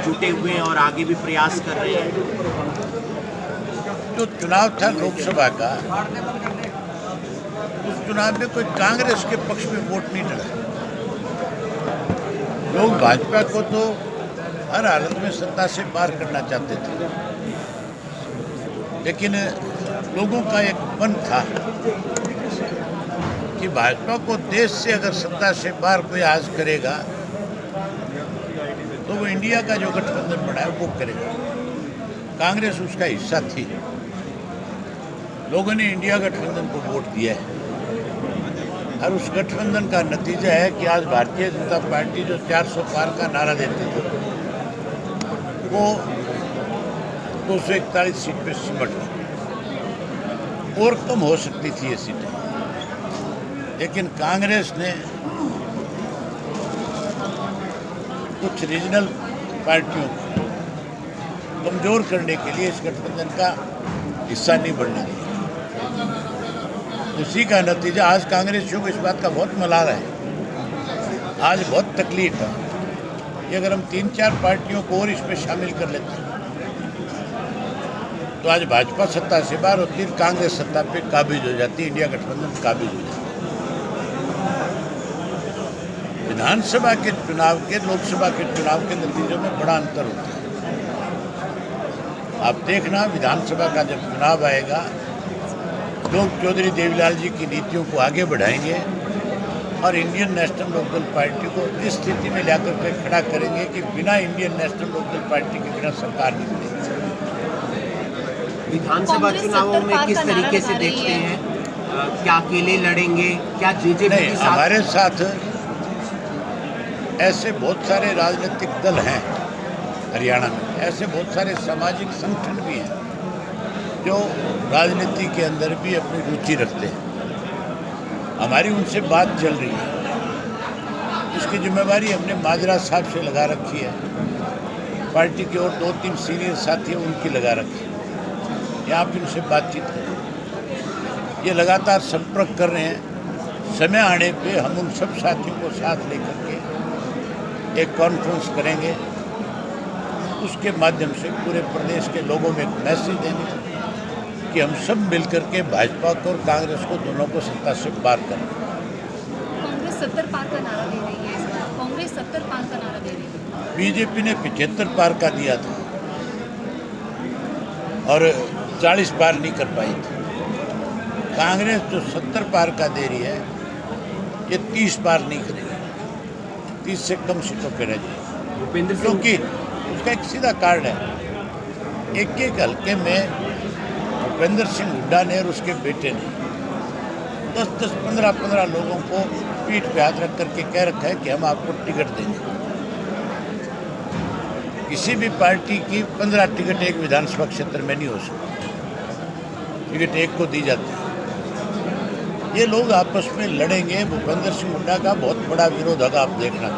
जुटे हुए हैं और आगे भी प्रयास कर रहे हैं। जो चुनाव था लोकसभा का, उस चुनाव में कोई कांग्रेस के पक्ष में वोट नहीं डला। लोग भाजपा को तो हर हालत में सत्ता से पार करना चाहते थे, लेकिन लोगों का एक मन था कि भाजपा को देश से अगर सत्ता से पार कोई आज करेगा तो वो इंडिया का जो गठबंधन बना है वो करेगा। कांग्रेस उसका हिस्सा थी। लोगों ने इंडिया गठबंधन को वोट दिया है और उस गठबंधन का नतीजा है कि आज भारतीय जनता पार्टी जो 400 पार का नारा देती थी वो 241 सीट पे सिमट गई। और कम हो सकती थी ये सीटें, लेकिन कांग्रेस ने कुछ रीजनल पार्टियों को कमजोर करने के लिए इस गठबंधन का हिस्सा नहीं बनने दिया। उसी का नतीजा आज कांग्रेसियों को इस बात का बहुत मलाल है, आज बहुत तकलीफ है कि अगर हम 3-4 पार्टियों को और इसमें शामिल कर लेते हैं तो आज भाजपा सत्ता से बाहर होती, कांग्रेस सत्ता पे काबिज हो जाती, इंडिया गठबंधन काबिज हो जाती। विधानसभा के चुनाव के लोकसभा के चुनाव के नतीजों में बड़ा अंतर होता है। आप देखना, विधानसभा का जब चुनाव आएगा, लोग चौधरी देवीलाल जी की नीतियों को आगे बढ़ाएंगे और इंडियन नेशनल लोकदल पार्टी को इस स्थिति में लाकर के खड़ा करेंगे कि बिना इंडियन नेशनल लोकदल पार्टी के बिना सरकार नहीं बनेगी। विधानसभा चुनावों में किस तरीके से देखते हैं? क्या अकेले लड़ेंगे? क्या जेजेपी के साथ? हमारे साथ ऐसे बहुत सारे राजनीतिक दल हैं हरियाणा में, ऐसे बहुत सारे सामाजिक संगठन भी हैं जो राजनीति के अंदर भी अपनी रुचि रखते हैं। हमारी उनसे बात चल रही है। इसकी जिम्मेवारी हमने माजरा साहब से लगा रखी है, पार्टी के और 2-3 सीनियर साथी उनकी लगा रखी है। यहाँ पर उनसे बातचीत करें, ये लगातार संपर्क कर रहे हैं। समय आने पे हम उन सब साथियों को साथ लेकर के एक कॉन्फ्रेंस करेंगे, उसके माध्यम से पूरे प्रदेश के लोगों में एक मैसेज देंगे कि हम सब मिलकर के भाजपा को और कांग्रेस को दोनों को सत्ता से पार करें। कांग्रेस 70 पार का नारा दे रही है इस बार। कांग्रेस 70 पार का नारा दे रही है। बीजेपी ने 75 पार का दिया था और 40 पार नहीं कर पाई थी। कांग्रेस जो 70 पार का दे रही है, ये 30 पार नहीं करेगी, 30 से कम सीटों पर रह जाएगी। भूपेंद्र सिंह, क्योंकि उसका एक सीधा कारण है, एक हल्के में भूपेंद्र सिंह हुड्डा ने और उसके बेटे ने 10-10, 15-15 लोगों को पीठ पे हाथ रख करके कह रखा है कि हम आपको टिकट देंगे। किसी भी पार्टी की 15 टिकट एक विधानसभा क्षेत्र में नहीं हो सकती, टिकट एक को दी जाती है। ये लोग आपस में लड़ेंगे। भूपेंद्र सिंह हुड्डा का बहुत बड़ा विरोध होगा, आप देखना।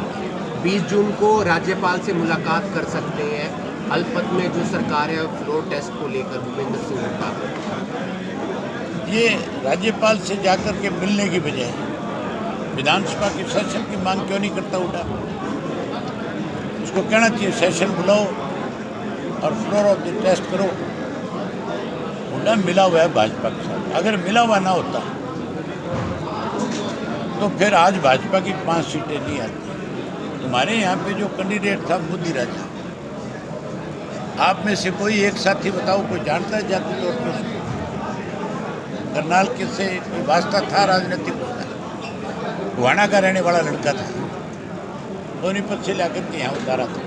20 जून को राज्यपाल से मुलाकात कर सकते हैं। अल्पत में जो सरकार है फ्लोर टेस्ट को लेकर भूपेंद्र सिंह हुड्डा, ये राज्यपाल से जाकर के मिलने की बजाय विधानसभा की सेशन की मांग क्यों नहीं करता हुड्डा? उसको कहना चाहिए सेशन बुलाओ और फ्लोर ऑफ द टेस्ट करो। हुड्डा मिला हुआ है भाजपा के साथ, अगर मिला हुआ ना होता तो फिर आज भाजपा की 5 सीटें नहीं आती। तुम्हारे यहाँ पे जो कैंडिडेट था मोदी राजा, आप में से कोई एक साथी बताओ, कोई जानता है जाति तौर पर? करनाल के से वास्ता था राजनीतिक, गुहाना का रहने वाला लड़का था, सोनीपत से लाकर के यहाँ उतारा था,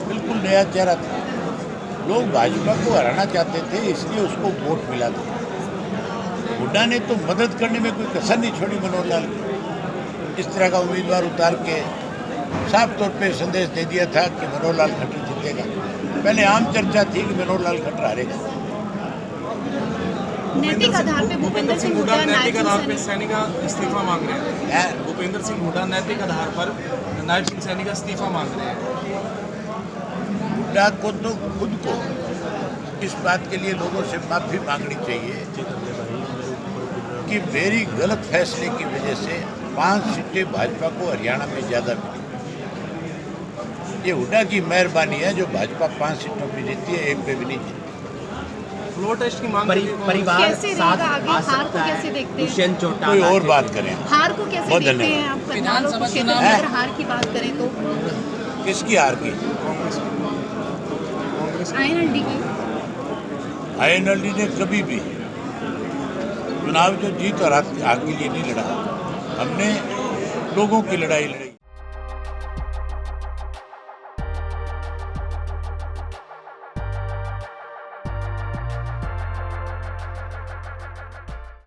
बिल्कुल नया चेहरा था। लोग भाजपा को हराना चाहते थे, इसलिए उसको वोट मिला था। हुड्डा ने तो मदद करने में कोई कसर नहीं छोड़ी मनोहर लाल की। इस तरह का उम्मीदवार उतार के साफ तौर पे संदेश दे दिया था कि मनोहर लाल खट्टर जीतेगा। पहले आम चर्चा थी कि मनोहर लाल खट्टर हारेगा। नैतिक आधार पे भूपेंद्र सिंह हुड्डा नैतिक आधार पर सैनी का इस्तीफा मांग रहे हैं। भूपेंद्र सिंह हुड्डा नैतिक आधार पर नायब सिंह सैनी का इस्तीफा मांग रहे हैं। हुड्डा को तो खुद को इस बात के लिए लोगों से माफ़ी मांगनी चाहिए कि मेरी गलत फैसले की वजह से 5 सीटें भाजपा को हरियाणा में ज़्यादा मिली। ये हुड्डा की मेहरबानी है जो भाजपा 5 सीटों पे जीती है, एक पे भी नहीं जीती। फ्लोर टेस्ट की मांग परिवार कैसे साथ रहेगा आगे? आ हार सकता को है कैसे देखते हैं? दुष्यंत चौटाला कोई और के- बात करें। हार को कैसे बहुत देखते हैं धन्यवाद। आप? विधानसभा क्षेत्र में अगर हार की बात करें तो किसकी हार की? आईएनएलडी की आईएनएलडी ने कभी भी चुनाव जो जीत और हार के लिए नहीं लड़ा, हमने लोगों की लड़ाई लड़ी।